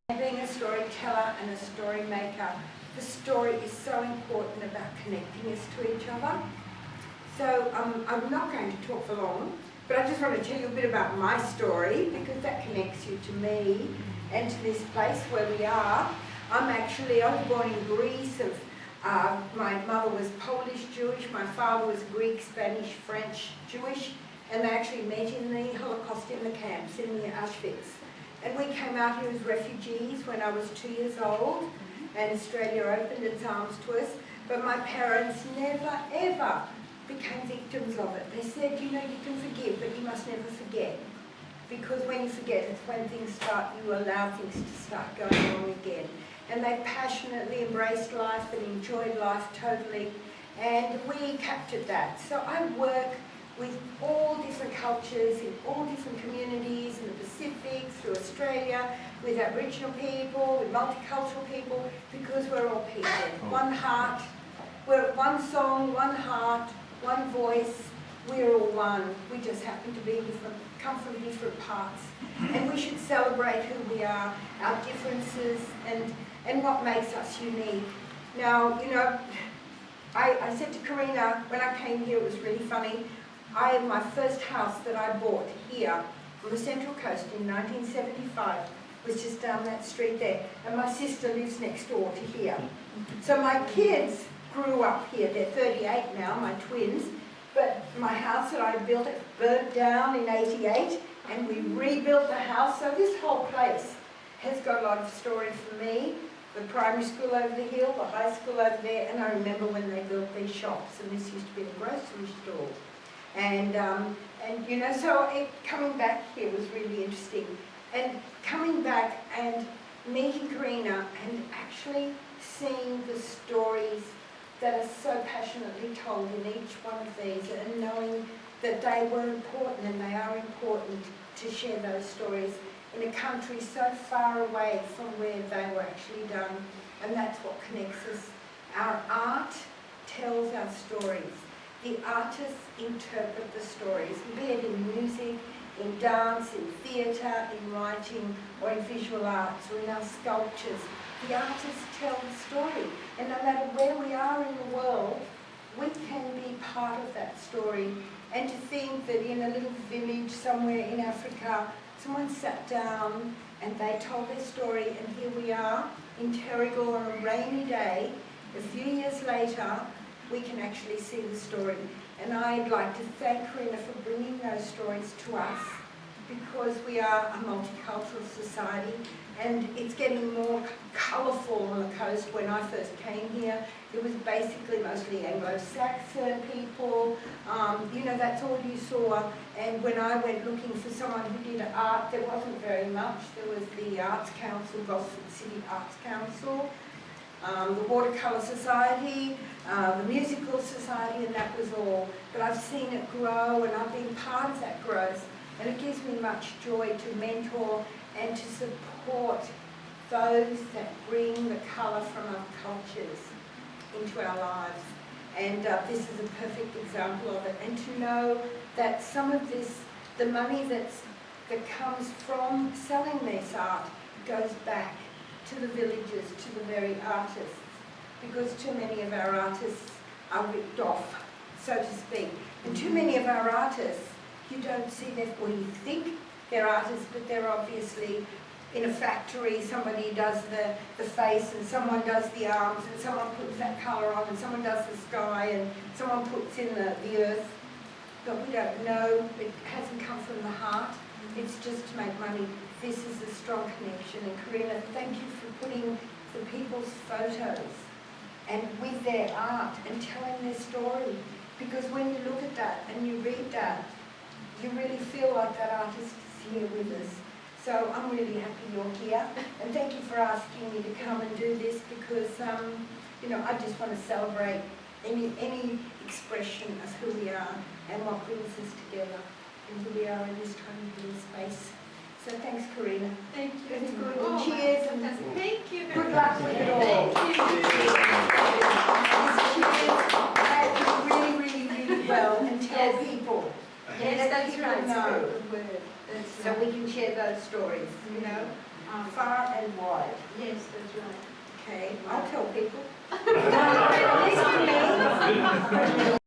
Being a storyteller and a story maker, the story is so important about connecting us to each other. So I'm not going to talk for long, but I just want to tell you a bit about my story because that connects you to me and to this place where we are. I was born in Greece. My mother was Polish Jewish, my father was Greek, Spanish, French, Jewish, and they actually met in the Holocaust in the camps, in the Auschwitz. And we came out here as refugees when I was 2 years old, and Australia opened its arms to us. But my parents never, ever became victims of it. They said, you know, you can forgive, but you must never forget. Because when you forget, it's when things start, you allow things to start going wrong again. And they passionately embraced life and enjoyed life totally. And we captured that. So I work with all different cultures, in all different communities, in the Pacific, through Australia, with Aboriginal people, with multicultural people, because we're all people. One heart, we're one song, one heart, one voice, we're all one. We just happen to be different, come from different parts. And we should celebrate who we are, our differences, and what makes us unique. Now, you know, I said to Karina, when I came here, it was really funny. My first house that I bought here on the Central Coast in 1975 was just down that street there. And my sister lives next door to here. So my kids grew up here. They're 38 now, my twins. But my house that I built, it burnt down in 88, and we rebuilt the house. So this whole place has got a lot of story for me. The primary school over the hill, the high school over there, and I remember when they built these shops, and this used to be a grocery store. And you know, so coming back here was really interesting. And coming back and meeting Karina and actually seeing the stories that are so passionately told in each one of these, and knowing that they were important and they are important to share those stories in a country so far away from where they were actually done. And that's what connects us. Our art tells our stories. The artists interpret the stories, be it in music, in dance, in theatre, in writing, or in visual arts, or in our sculptures. The artists tell the story. And no matter where we are in the world, we can be part of that story. And to think that in a little village somewhere in Africa, someone sat down and they told their story, and here we are in Terrigal on a rainy day, a few years later, we can actually see the story. And I'd like to thank Karina for bringing those stories to us, because we are a multicultural society, and it's getting more colourful on the coast. When I first came here, it was basically mostly Anglo-Saxon people. You know, that's all you saw. And when I went looking for someone who did art, there wasn't very much. There was the Arts Council, Gosford City Arts Council, the Watercolour Society, the Musical Society, and that was all. But I've seen it grow, and I've been part of that growth. And it gives me much joy to mentor and to support those that bring the colour from our cultures into our lives. And this is a perfect example of it. And to know that some of this, the money that comes from selling this art, goes back to the villages, to the very artists. Because too many of our artists are ripped off, so to speak. And too many of our artists, you don't see them, or you think they're artists, but they're obviously in a factory. Somebody does the face, and someone does the arms, and someone puts that colour on, and someone does the sky, and someone puts in the earth. But we don't know. It hasn't come from the heart. It's just to make money. This is a strong connection. And Karina, thank you for putting the people's photos and with their art and telling their story. Because when you look at that and you read that, you really feel like that artist is here with us. So I'm really happy you're here, and thank you for asking me to come and do this, because you know, I just want to celebrate any expression of who we are and what brings us together, and who we are in this tiny little space. So thanks, Karina. Thank you. It's good. Oh, cheers. And thank you. Good luck with it all. Thank you. Cheers. Really, really, really well, and tell people Yes, that's people right. know. Spread the word. That's So right. we can share those stories, you know, far and wide. Yes, that's right. Okay, I'll tell people. Listen to me.